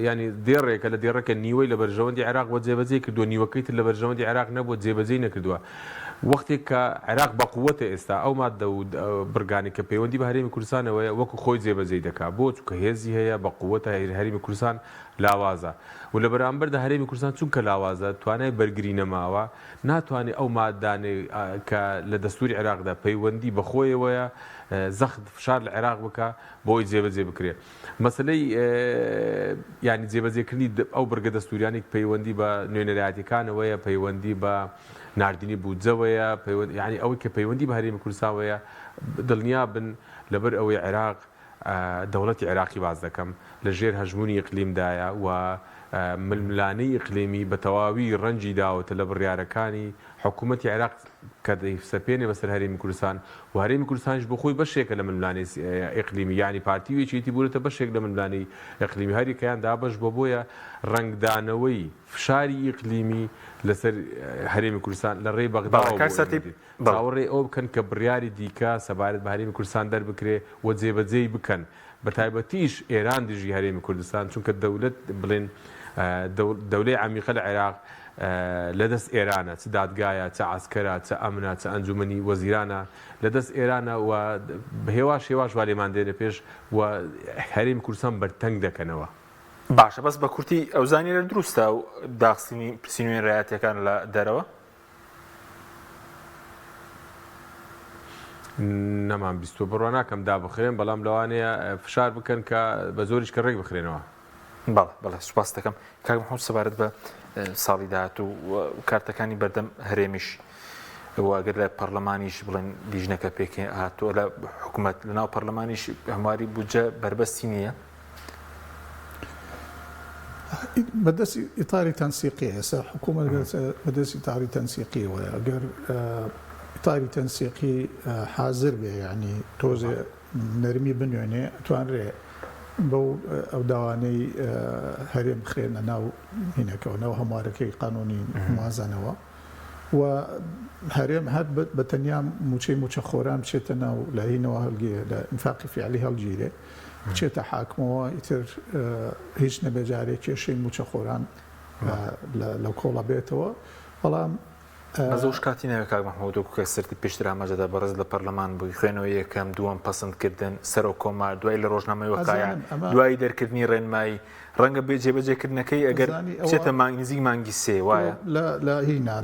ینی دێڕێکە لە دێڕەکە نیوەی لە بەرژەوەندی عێراق بۆ جێبەجێ کردووە نیوەکەی تر لە بەرژەوەندی عێراق نەبووە جێبەجێ نەکردووە وەختێک کە عێراق بە قووەتە ئێستا ئەو مادە و برگانی کە پەیوەندی بە هەرێمی کوردستانەوەیە وەکو خۆی جێبەجێ دەکات بۆ چونکە هێزی هەیە بە قووەتە هەرێمی کوردستان لاوازە و لە بەرامبەردا هەرێمی کوردستان چونکە لاوازە توانای بەرگری نەماوە ناتوانێت ئەو مادانێ کە لە دەستوری عێراقدا پەیوەندی بە خۆیەوەیە زەخت فشار لە عێراق بکە بۆی جێبەجێ بکرێت مەسلەی ینی جێبەجێکردنی ئەو بەرگە دەستوریانی پەیوەندی بە نوێنەرایەتەکانەوەیە پەیوەندی بە نردنی بودجەوەیە ینی ئەوەی کە پەیوەندی بە هەرێمی کوردستانەوەیە دڵنیا بن لەبەر ئەوەی عێراق دەوڵەتی عێراقی باز دەکەم لە ژێر هەژمونی ئیقلیمدایە و ململانەی ئیقلیمی بە تەواوی ڕەنجی داوەتە لە بڕیارەکانی حکوومەتی عێراق کە دەیسەپێنێ بەسەر هەرێمی کوردستان و هەرێمی کوردستانیش بۆ خۆی بەشێکە لە ململانەی ئیقلیمی یعنی پارتی وێچێتی بوورێتە بەشێک لە ململانەی ئیقلیمی هەریکەیان دابەش بۆیە ڕنگدانەوەی فشاری ئیقلیمی لەسەر هەرێمی کوردستان لە ڕێی بەغداوەڕێ ئەو بکەن کە بڕیاری دیکە سەبارەت بە هەرێمی کوردستان دەربکرێ و جێبەجێی بکەن بە تایبەتیش ئێران دژی هەرێمی کوردستان چونکە دەولەت بڵێن دەولەی عەمیقە لە عێراق لەدەست ئێرانە چ دادگایە چ عسکەرە چ ئەمنە چ ئەنجومەنی وەزیرانە لەدەست ئێرانە و هێواش وا لێمان دێنە پێش و هەرێمی کوردستان بەرتەنگ دەکەنەوە. باشە بەس بە کورتی ئەو زانیێرە دروستە و داخستنی پرسی نوێن ڕایەتیەکان لە دەرەوە نەمان بیستوە بڕوا ناکەم دابخرێن بەڵام لەوانەیە فشار بکەن کە بە زۆریش کە ڕێک بخرێنەوە. بەڵێ سوپاس دەکەم کاک محەممەد سەبارەت بە ساڵی داهاتوو کارتەکانی بەردەم هەرێمیش واگەر لە پەرلەمانیش بڵێن لیژنەکە پێک هاتووە لە حکوومەت لەناو پەرلەمانیش هەمواری بودجە بربەستی نییە بەدەستی ئیتاری تەنسیقی ئێستا حکوومەت بەدەستی ئیتاری تەنسیقی وایە ئەگەر ئیتاری تەنسیقی حاضر بێ یعنی تۆزێ نەرمی بنوێنێ توانرێ بەو ئەو داوانەی هەرێم بخرێنە ناو هینەکەەوە ناو هەموارەکەی قانونی موازنەوە و هەرێم هەر بە تەنیا موچەی موچە خۆران بچێتە ناو لە هینەوە هەڵگیە لە ئینفاقی فیعلی هەڵگیرێ بچێتە حاکمەوە ئیتر هیچ نەبێجارێک کێشەی موچە خۆران لەو کۆڵە بێتەوە بەڵام بەزەوش کاتی ناوێت کاک محەممەد وەکو کە سەرتی پێشتر ئاماژەدا بەڕێز لە پەرلەمان بووی خوێنەوە یەکەم دووەم پەسەندکردن سەر و کۆمار دوای لە ڕۆژنامەی وەقایە دوای دەرکردنی ڕێنمایی ڕەنگە بێ جێبەجێکردنەکەی ئەگەر بچێتە نزیک مانگی سێ وایە لە هینا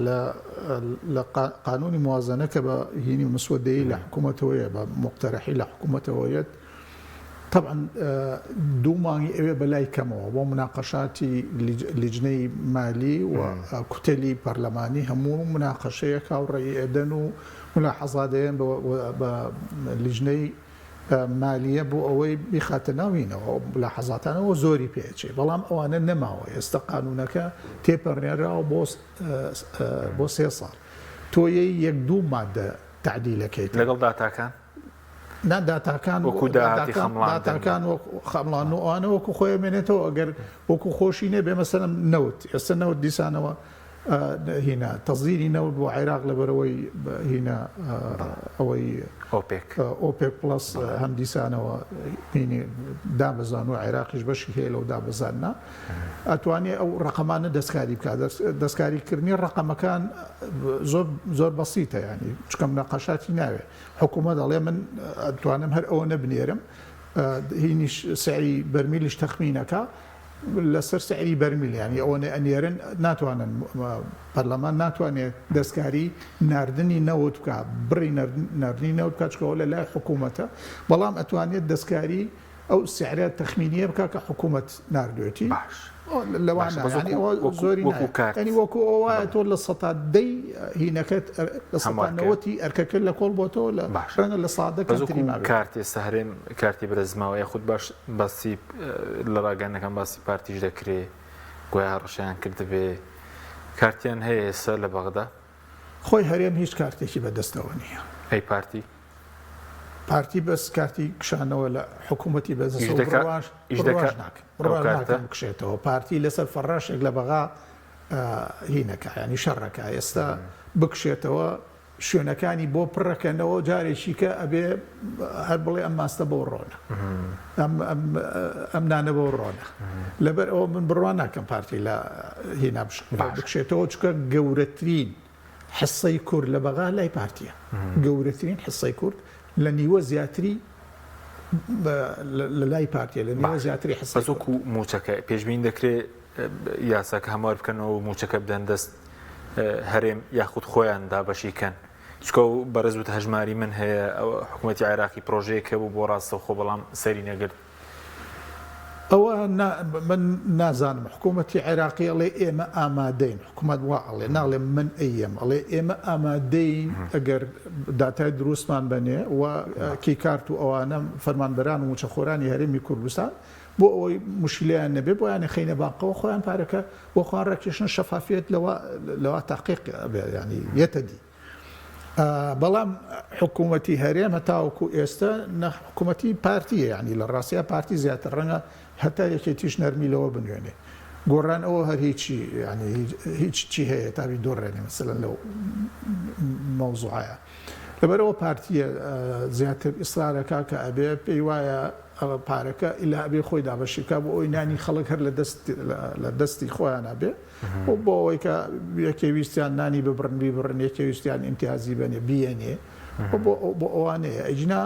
لە قانونی موازنە کە بە هینی مسودەیی لە حکوومەتەوەیە بە مقتەرەحی لە حکوومەتەوەیەت طبعا دوو مانگی ئەوێ بەلای کەمەوە بۆ مناقەشاتی لیجنەی مالی و کوتەلی پەرلەمانی هەموو مناقەشەیەک و ڕێئێدەن و ملاحەزادەیەن بە لیجنەی مالیە بۆ ئەوەی بیخاتە ناوینەوە ملاحەزاتانەوە زۆری پێچێ بەڵام ئەوانە نەماوە ئێستا قانونەکە تێپەڕێنراوە بۆ 3 ساڵ تۆیەی 1-2 مادە تعدیلەکەیت لەگەڵ داتاکان داتاکان خەمڵان و ئەوانە وەکو خۆی مێنێتەوە ئەگەر وەکو خۆشی نێ بێ مەسەلەن نەوت ئێستا نەوت دیسانەوە هینە تەزیری نەوت بۆ عێراق لەبەرەوەی هینە ئەوەی ئۆپێک پڵس هەم دیسانەوە دابەزان و عێراقیش بەشی هەیە لەو دابەزاننا ئەتوانێت ئەو ڕقەمانە دەستکاری بکات دەستکاریکردنی ڕقەمەکان زۆر بەسیتە ینی چکە مناقەشاتی ناوێت حکوومەت دەڵێ من ئەتوانم هەر ئەوە نەبنێرم هینیش سعی بەرمیلیش تەخمینەکە لەسەر سعری بەرمیل ینی ئەوە ئەنێرن ناتوانن پەرلەمان ناتوانێت دەستکاری ناردنی نەوت بکە بڕی ناردنی نەوت بکات چکەوە لە لای حکوومەتە بەڵام ئەتوانێت دەستکاری ئەو سعرە تەخمینیە بکە کە حکوومەت ناردوێتی لەوانە زۆری ینی وەکو ئەوە تۆ لە 100 هینەکەت لە 100ەوەتی ئەرکەکرد لە کۆڵ بۆتەوە لە ڕەنگە لە سادەکە کارتی سەهرێن کارتی برەزماوەیە خود باش باسی لە ڕاگەنەکان باسی پارتیش دەکرێت گویا ڕەشیان کرد بێ کارتیان هەیە ئێستا لە بەغدا خۆی هەرێم هیچ کارتێکی بەدەستەوە نییە ئەی پارتی بەس کارتی کشانەوە لە حکوومەتی بەزەش بکشێتەوە پارتی لەسەر فەڕاشێک لە بەغا هینەکە ینی شەڕەکە ئێستا بکشێتەوە شوێنەکانی بۆ پڕەکەنەوە جارێکی کە ئەبێ هەر بڵێ ئەم ماستە بۆ ڕۆنە ئەم نانە بۆ ڕۆنە لەبەر ئەوە من بڕوان ناکەم پارتی لە هینا بکشێتەوە چکە گەورەترین حسەی کورد لە بەغا لای پارتیە گەورەترین حسەی کورد لە نیوە زیاتری لە لای پارتیە لە نیوە زیاتری حسەکو موچەکە پێشبین دەکرێت یاساکە هەموار بکەنەوە و موچەکە بدەن دەست هەرێم یاخود خۆیان دابەشیکەن چکە و بەرەزوت هەژماری من هەیە حکوومەتی عێراقی پرۆژەیەکە بوو بۆ ڕاستەوخۆ بەڵام سەری نەگرت ئەوە من نازانم حکوومەتی عێراقی ئەڵێ ئێمە ئامادەین حکوومەت وا ئەڵێ ناڵێ من ئەیم ئەڵێ ئێمە ئامادەین ئەگەر داتای دروستمان بنێ و کیکارت و ئەوانە فەرمانبەران و موچەخۆرانی هەرێمی کوردستان بۆ ئەوەی مشکلیان نەبێ بۆیانە خەینە باقەوە خۆیان پارەکە بۆ خوان ڕێکێشن شەفافیت لەوە تاقیق ینی یەتەدی بەڵام حکوومەتی هەرێم هەتاوەکو ئێستا حکوومەتی پارتیە ینی لە ڕاستیە پارتی زیاتر ڕەنگە هەتا یەکێتیش نەرمی لەوە بنوێنێ گۆڕان ئەوە هەر هیچی ینی هیچ چی هەیە تاوی دۆڕێنێ مەسەلەن لەو مەوزوعایە لەبەرەوە پارتیە زیاتر ئیسرارەکە کە ئەبێ پێی وایە پارەکە ئیلا ئەبێ خۆی دابەشیکە بۆ ئەوی نانی خەڵک هەر لە دەستی خۆیان نابێ و بۆ ئەوەی کە یەکێویستیان نانی ببڕن یەکێویستیان ئیمتیازی بنێ بیێنێ بۆ ئەوانەیە ئەجنا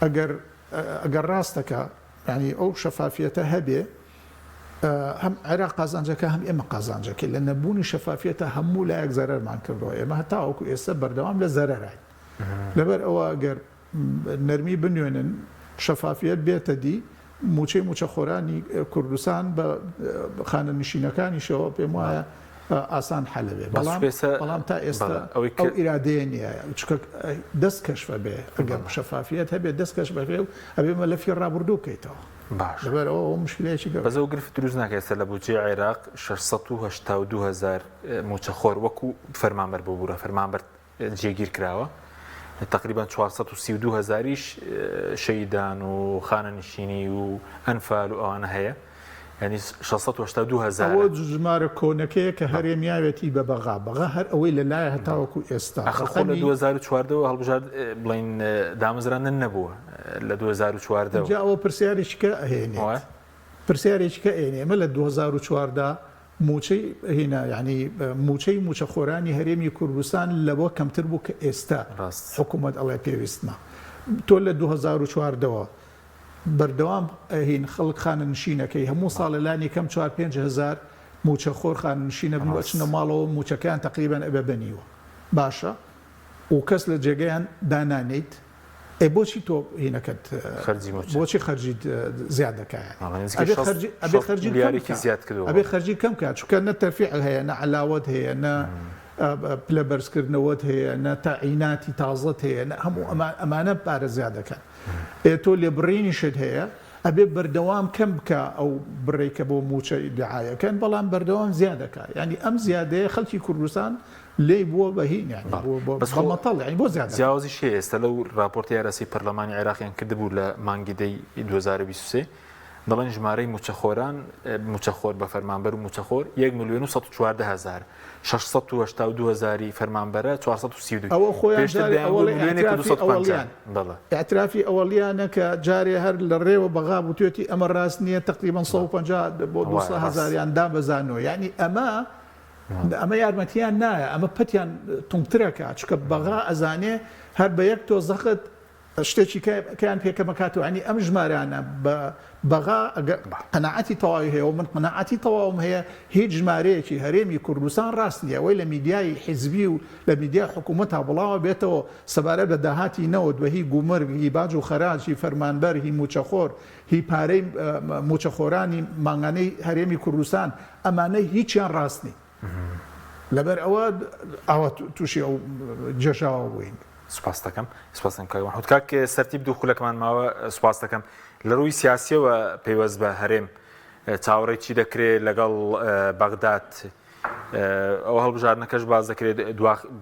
ئەگەر ڕاستەکە ینی ئەو شەفافیەتە هەبێ هەم عێراق قازانجەکە هەم ئێمە قازانجەکە لە نەبوونی شەفافیەتە هەموو لایەک زەرەرمان کردەوە ئێمە هەتاوەکو ئێستا بەردەوام لە زەرەرای لەبەر ئەوە ئەگەر نەرمی بنوێنن شەفافیت بێتە دی موچە خۆرانی کوردستان بە خانە نشینەکانیشەوە پێم وایە ئاسان حەلەبێ بەڵام تا ئێستا ئەو ئیرادەیە نییە چکە دەست کەشفە بێ ئەگەر شەفافیت هەبێ دەست کەش بەێ و ئەبێمە لە فی ڕابردوو بکەیتەوە باش لەبەر ئەوە مشکلەیەکی گەورە بەزە و گرفت دروست ناکە ئێستا لە بودجێ عێراق 682,000 موچەخۆر وەکو فەرمانبەر بۆ بوورە فەرمانبەر جێگیر کراوە تقریبا 432,000 شەیدان و خانە نشینی و ئەنفال و ئەوانە هەیە ینی 682,000 ئەوە ژمارە کۆنەکەیە کە هەرێمیاوێتی بە بەغا هەر ئەوەی لەلایە هەتاوەکو ئێستا خۆ لە 2014 هەڵبژار بڵین دامەزرانن نەبووە لە 2014 جا ئەوە پرسیارێککە ئەهێنێت پرسیارێککە ئێنێمە لە 2014 موچەی هێنا ینی موچەی موچەخۆرانی هەرێمی کوردستان لەبەوە کەمتر بوو کە ئێستا حکوومەت ئەڵێ پێویستمە تۆ لە 2014ەوە بەردەوام هین خەڵک خانە نشینەکەی هەموو ساڵە لانی کەم 4-5 موچەخۆر خانە نشینە بن وەچنە ماڵەوە موچەکەیان تقریبان ئەبێ بەنیوە باشە و کەس لە جێگەیان دانانیت بۆچی تۆ هینەکەت بۆچی خەرجیت زیاد دەکایە ئەبێ خەرجی کەم کات چکە نە تەرفیع هەیە نە علاوەت هەیە نە پلە بەرزکردنەوەت هەیە نە تاعیناتی تازەت هەیە هەموو ئەمانە پارە زیاد دەکەن تۆ لێ بڕینیشت هەیە ئەبێ بەردەوام کەم بکە ئەو بڕێکە بۆ موچە دیعاەکەن بەڵام بەردەوام زیاد دەکات ینی ئەم زیادەیە خەڵکی کوردستان لێ بووە بەهین بەمەتەڵ ینی بۆ زیاد جیاوازی شێ ئێستا لەو راپۆرتی یارەسی پەرلەمانی عێراقیان کردبوو لە مانگی دەی 2023 دەڵێن ژمارەی موچەخۆران موچەخۆر بە فەرمانبەر و موچەخۆر 1,114,000 682,000 فەرمانبەرە 432 ئەوە خۆیان ئاعترافی ئەوەلیانە کە جارێ هەر لە ڕێوە بەغا بوتێتی ئەمە ڕاست نییە تقریبان 150 بۆ 200,000 دابەزانەوە ینی ئەمە یارمەتیان نایە ئەمە پەتیان تونگترەکە چکە بەغا ئەزانێ هەر بە یەک تۆ زەخت شتێکی کەیان پێکەمەکاتەوە ینی ئەم ژمارانە بە بەغا قەناعەتی تەواوی هەیە و من قەناعەتی تەواوم هەیە هیچ ژمارەیەکی هەرێمی کوردستان ڕاست نییە ئەوەی لە میدیای حیزبی و لە میدیای حکوومەتە بڵاوە بێتەوە سەبارەت بە داهاتی نەوت بە هی گومەرگ هی باج و خەراج هی فەرمانبەر هی موچەخۆر هی پارەی موچەخۆرانی مانگانەی هەرێمی کوردستان ئەمانەی هیچیان ڕاست نی لەبەر ئەوە تووشی ئەو جێشاوە بووین سوپاس دەکەم سوپاس دەکەم حوت کاک سەرتیب دوو خولەکمان ماوە سوپاس دەکەم لە ڕووی سیاسیەوە پەیوەست بە هەرێم چاوەڕێی چی دەکرێت لەگەڵ بەغداد ئەو هەڵبژارنەکەش باز دەکرێت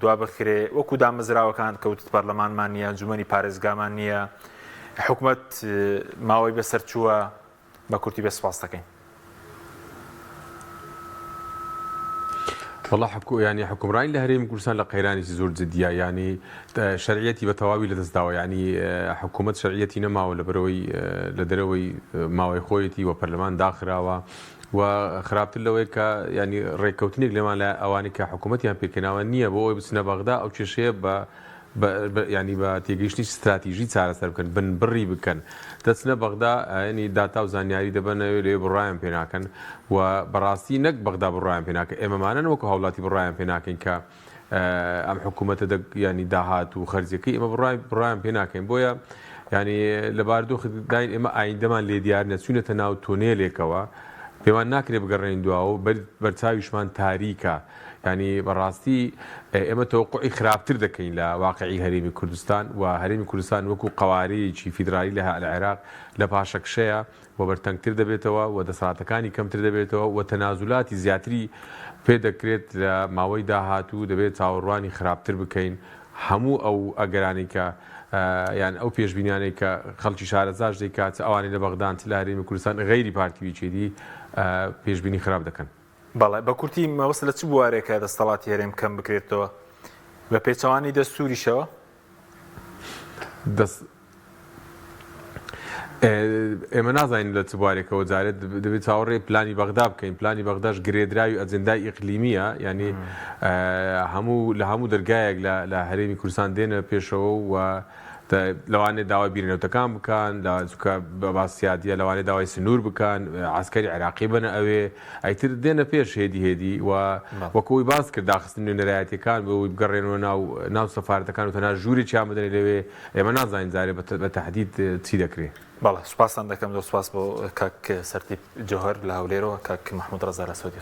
دوا بخرێ وەکو دامەزراوەکان کەوتت پەرلەمانمان نییە ئەنجومەنی پارێزگامان نییە حکوومەت ماوەی بەسەر چووە بە کورتی بە سوپاس دەکەین والله يعني حکومڕانی لە هەرێمی کوردستان لە قەیرانێکی زۆر جددیە ینی شەرعیەتی بە تەواوی لەدەستداوە ینی حکوومەت شەرعیەتی نەماوە لەبەرەوەی لە دەرەوەی ماوەی خۆیەتی و پەرلەمان داخراوە و خراپتر لەوەی کە ینی ڕێککەوتنێک لێمان لە ئەوانی کە حکوومەتیان پێکەناوە نییە بۆ ئەوی بچنە بەغدا ئەو کێشەیە ینی بە تێگەیشتنی استراتیژی چارەسەر بکەن بن بڕی بکەن دەچنە بەغدا ینی داتا و زانیاری دەبەنەوێت لێ بڕایان پێناکەن و بەڕاستی نەک بەغدا بڕایان پێناکە ئێمەمانە وەکو هەوڵاتی بڕایان پێناکەین کە ئەم حکوومەتە ینی داهات و خەرجەکەی ئێمە بڕایان پێناکەین بۆیە ینی لە باردۆخ داین ئێمە ئایندەمان لێ دیار نەچوونەتە ناو تۆنێلێکەوە پێمان ناکرێت بگەڕێن دواوە بەرچاویشمان تاریکە ینی بەڕاستی ئێمە تەوقعی خراپتر دەکەین لە واقعی هەرێمی کوردستان و هەرێمی کوردستان وەکو قەوارەیەکی فیدرالی لە عێراق لە پاشەکشەیە و بەرتەنگتر دەبێتەوە و دەسەڵاتەکانی کەمتر دەبێتەوە و تەنازولاتی زیاتری پێ دەکرێت لە ماوەی داهاتوو دەبێت چاوەڕوانی خراپتر بکەین هەموو ئەو ئەگەرانی کە یان ئەو پێشبینیانەی کە خەڵکی شارەزاش دەیکات ئەوانی لە بەغدان لە هەرێمی کوردستان غەیری پارتیوی چێدی پێشبینی خراپ دەکەن بەڵێ بە کورتی مەوەست لە چ بوارێکە دەسەڵاتی هەرێم کەم بکرێتەوە بە پێچەوانی دەستوریشەوە ئێمە نازانین لە چ بوارێکەوە جارێت دەبێت چاوەڕێ پلانی بەغدا بکەین پلانی بەغداش گرێدراوی ئەجندای ئیقلیمیە ینی لە هەموو دەرگایەک لە هەرێمی کوردستان دێنە پێشەوە و لەوانێ داوای بیرێنەوتەکان بکەن بە باسیادیە لەوانێ داوای سنوور بکەن عسکەری عێراقی بنە ئەوێ ئەیتر دێنە پێش هێدی و وەکەوەی باس کرد داخستن نوێنەرایەتەکان بەوەی بگەڕێنەوە ناو سەفارەتەکان و تەنها ژووری چیان بدەنێ لەوێ ئێمە نازانین جارێ بە تەحدید چی دەکرێت. بەڵێ سوپاسان دەکەم دۆ سوپاس بۆ کاک سەرتیب جۆهەر لە هەولێرەوە کاک محمود ڕەزا لە سعودی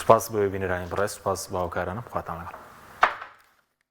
سوپاس بۆ بینەرانی بەڕێز سوپاس بە هاوکارانم خواتان لەگەڵ.